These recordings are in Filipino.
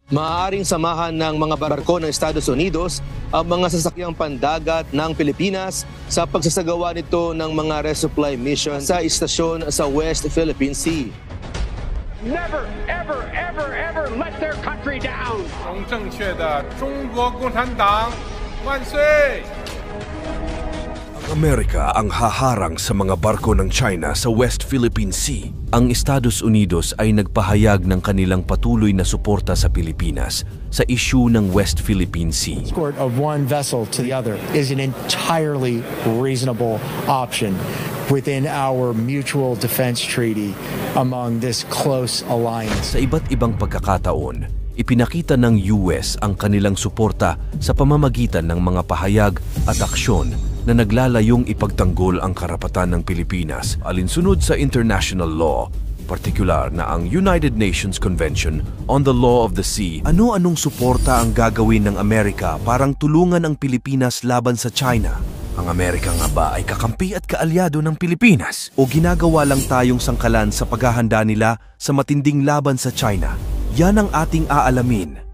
Maaaring samahan ng mga barko ng Estados Unidos ang mga sasakyang pandagat ng Pilipinas sa pagsasagawa nito ng mga resupply mission sa istasyon sa West Philippine Sea. Never, ever, ever, ever let their country down. 从正确的中国共产党万岁！ Amerika ang haharang sa mga barko ng China sa West Philippine Sea. Ang Estados Unidos ay nagpahayag ng kanilang patuloy na suporta sa Pilipinas sa issue ng West Philippine Sea. Escort of one vessel to the other is an entirely reasonable option within our mutual defense treaty among this close alliance. Sa iba't ibang pagkakataon, ipinakita ng US ang kanilang suporta sa pamamagitan ng mga pahayag at aksyon na naglalayong ipagtanggol ang karapatan ng Pilipinas alinsunod sa international law, partikular na ang United Nations Convention on the Law of the Sea. Ano-anong suporta ang gagawin ng Amerika parang tulungan ang Pilipinas laban sa China? Ang Amerika nga ba ay kakampi at kaalyado ng Pilipinas? O ginagawa lang tayong sangkalan sa paghahanda nila sa matinding laban sa China? Yan ang ating aalamin.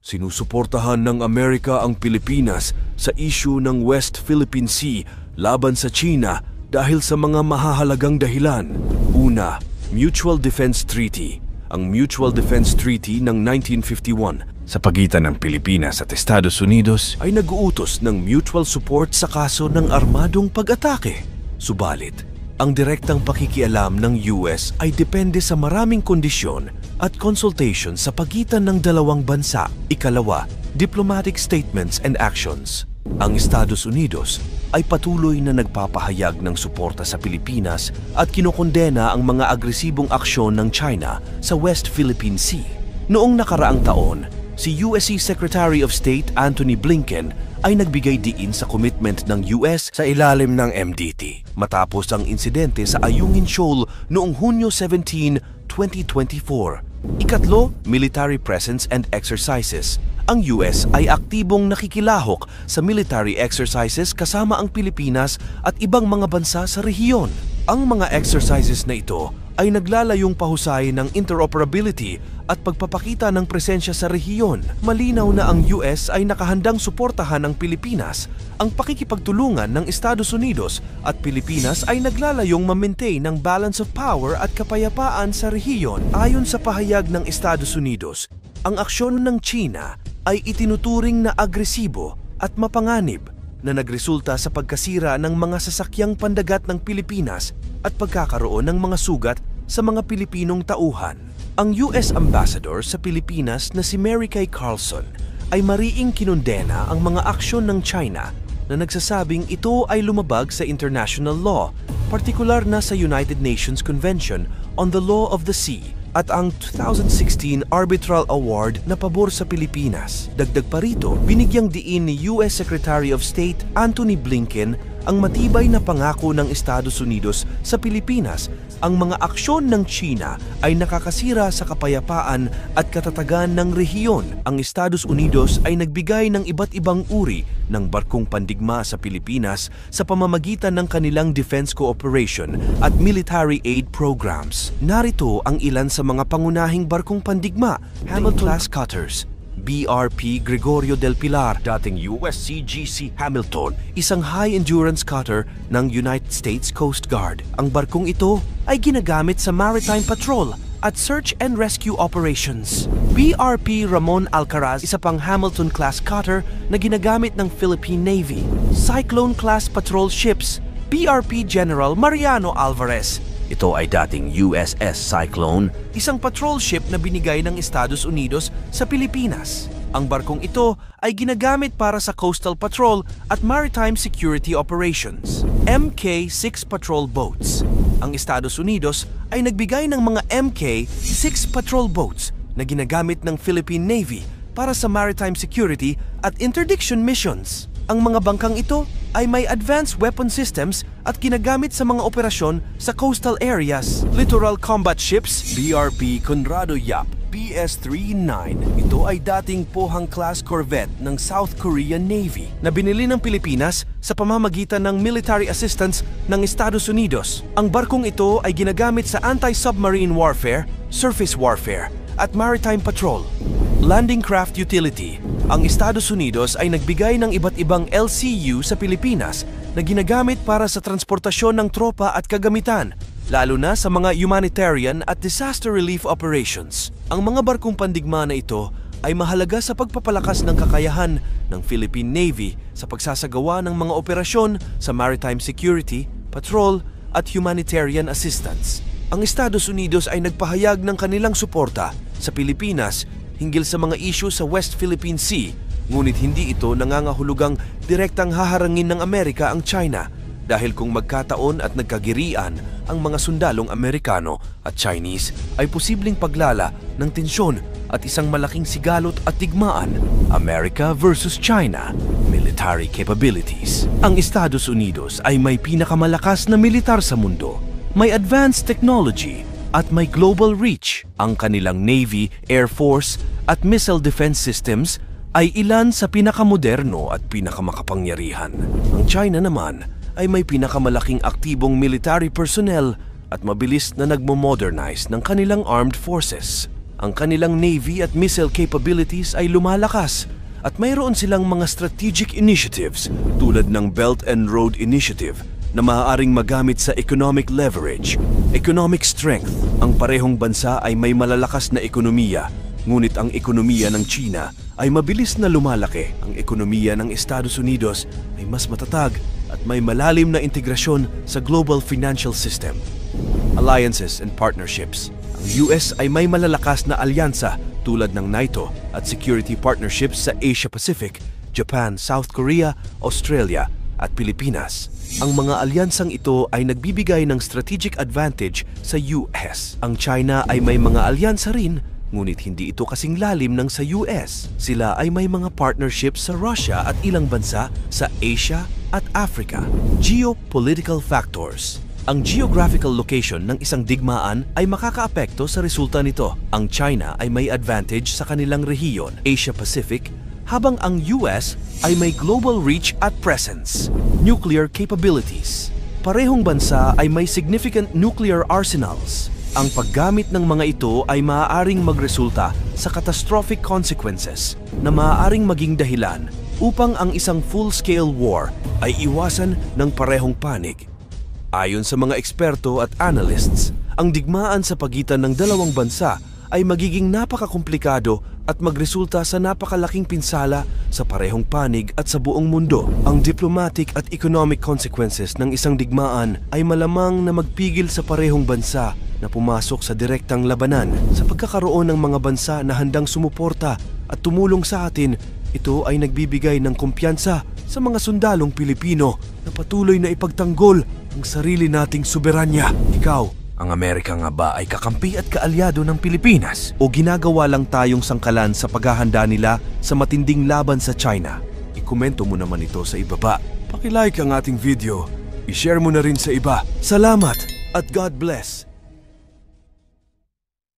Sinusuportahan ng Amerika ang Pilipinas sa issue ng West Philippine Sea laban sa China dahil sa mga mahahalagang dahilan. Una, Mutual Defense Treaty. Ang Mutual Defense Treaty ng 1951 sa pagitan ng Pilipinas at Estados Unidos ay nag-uutos ng mutual support sa kaso ng armadong pag-atake. Subalit, ang direktang pakikialam ng US ay depende sa maraming kondisyon at consultation sa pagitan ng dalawang bansa. Ikalawa, diplomatic statements and actions. Ang Estados Unidos ay patuloy na nagpapahayag ng suporta sa Pilipinas at kinokondena ang mga agresibong aksyon ng China sa West Philippine Sea. Noong nakaraang taon, si USC Secretary of State Antony Blinken ay nagbigay diin sa commitment ng US sa ilalim ng MDT matapos ang insidente sa Ayungin Shoal noong Hunyo 17, 2024. Ikatlo, military presence and exercises. Ang US ay aktibong nakikilahok sa military exercises kasama ang Pilipinas at ibang mga bansa sa rehiyon. Ang mga exercises na ito ay naglalayong pahusayin ng interoperability at pagpapakita ng presensya sa rehiyon. Malinaw na ang US ay nakahandang suportahan ng Pilipinas. Ang pakikipagtulungan ng Estados Unidos at Pilipinas ay naglalayong ma-maintain ng balance of power at kapayapaan sa rehiyon. Ayon sa pahayag ng Estados Unidos, ang aksyon ng China ay itinuturing na agresibo at mapanganib na nagresulta sa pagkasira ng mga sasakyang pandagat ng Pilipinas at pagkakaroon ng mga sugat sa mga Pilipinong tauhan. Ang US Ambassador sa Pilipinas na si Mary Kay Carlson ay mariing kinondena ang mga aksyon ng China na nagsasabing ito ay lumabag sa international law, partikular na sa United Nations Convention on the Law of the Sea at ang 2016 Arbitral Award na pabor sa Pilipinas. Dagdag pa rito, binigyang diin ni US Secretary of State Antony Blinken ang matibay na pangako ng Estados Unidos sa Pilipinas. Ang mga aksyon ng China ay nakakasira sa kapayapaan at katatagan ng rehiyon. Ang Estados Unidos ay nagbigay ng iba't ibang uri ng barkong pandigma sa Pilipinas sa pamamagitan ng kanilang defense cooperation at military aid programs. Narito ang ilan sa mga pangunahing barkong pandigma: Hamilton-class cutters, BRP Gregorio del Pilar, dating USCGC Hamilton, isang high-endurance cutter ng United States Coast Guard. Ang barkong ito ay ginagamit sa maritime patrol at search and rescue operations. BRP Ramon Alcaraz, isa pang Hamilton-class cutter na ginagamit ng Philippine Navy. Cyclone-class patrol ships, BRP General Mariano Alvarez. Ito ay dating USS Cyclone, isang patrol ship na binigay ng Estados Unidos sa Pilipinas. Ang barkong ito ay ginagamit para sa coastal patrol at maritime security operations. MK-6 patrol boats. Ang Estados Unidos ay nagbigay ng mga MK-6 patrol boats na ginagamit ng Philippine Navy para sa maritime security at interdiction missions. Ang mga bangkang ito ay may advanced weapon systems at ginagamit sa mga operasyon sa coastal areas. Littoral combat ships, BRP Conrado Yap, PS-39. Ito ay dating Pohang-class corvette ng South Korean Navy na binili ng Pilipinas sa pamamagitan ng military assistance ng Estados Unidos. Ang barkong ito ay ginagamit sa anti-submarine warfare, surface warfare, at maritime patrol. Landing craft utility. Ang Estados Unidos ay nagbigay ng iba't ibang LCU sa Pilipinas na ginagamit para sa transportasyon ng tropa at kagamitan, lalo na sa mga humanitarian at disaster relief operations. Ang mga barkong pandigma na ito ay mahalaga sa pagpapalakas ng kakayahan ng Philippine Navy sa pagsasagawa ng mga operasyon sa maritime security, patrol at humanitarian assistance. Ang Estados Unidos ay nagpahayag ng kanilang suporta sa Pilipinas hinggil sa mga isyu sa West Philippine Sea, ngunit hindi ito nangangahulugang direktang haharangin ng Amerika ang China dahil kung magkataon at nagkagirian ang mga sundalong Amerikano at Chinese ay posibleng paglala ng tensyon at isang malaking sigalot at digmaan, America versus China, military capabilities. Ang Estados Unidos ay may pinakamalakas na militar sa mundo, may advanced technology at may global reach. Ang kanilang Navy, Air Force at missile defense systems ay ilan sa pinakamoderno at pinakamakapangyarihan. Ang China naman ay may pinakamalaking aktibong military personnel at mabilis na nagmo-modernize ng kanilang armed forces. Ang kanilang Navy at missile capabilities ay lumalakas at mayroon silang mga strategic initiatives tulad ng Belt and Road Initiative na maaaring magamit sa economic leverage, economic strength. Ang parehong bansa ay may malalakas na ekonomiya, ngunit ang ekonomiya ng China ay mabilis na lumalaki. Ang ekonomiya ng Estados Unidos ay mas matatag at may malalim na integrasyon sa global financial system. Alliances and partnerships. Ang US ay may malalakas na alyansa tulad ng NATO at security partnerships sa Asia-Pacific, Japan, South Korea, Australia at Pilipinas. Ang mga alyansang ito ay nagbibigay ng strategic advantage sa US. Ang China ay may mga alyansa rin, ngunit hindi ito kasing lalim ng sa US. Sila ay may mga partnerships sa Russia at ilang bansa sa Asia at Africa. Geopolitical factors. Ang geographical location ng isang digmaan ay makakaapekto sa resulta nito. Ang China ay may advantage sa kanilang rehiyon, Asia-Pacific, habang ang US ay may global reach at presence. Nuclear capabilities. Parehong bansa ay may significant nuclear arsenals. Ang paggamit ng mga ito ay maaaring magresulta sa catastrophic consequences na maaaring maging dahilan upang ang isang full-scale war ay iwasan ng parehong panig. Ayon sa mga eksperto at analysts, ang digmaan sa pagitan ng dalawang bansa ay magiging napakakomplikado at magresulta sa napakalaking pinsala sa parehong panig at sa buong mundo. Ang diplomatic at economic consequences ng isang digmaan ay malamang na magpigil sa parehong bansa na pumasok sa direktang labanan. Sa pagkakaroon ng mga bansa na handang sumuporta at tumulong sa atin, ito ay nagbibigay ng kumpiyansa sa mga sundalong Pilipino na patuloy na ipagtanggol ang sarili nating soberanya. Ikaw, ang Amerika nga ba ay kakampi at kaalyado ng Pilipinas o ginagawa lang tayong sangkalan sa paghahanda nila sa matinding laban sa China? Ikomento mo naman ito sa ibaba. Pakilike ang ating video, i-share mo na rin sa iba. Salamat at God bless!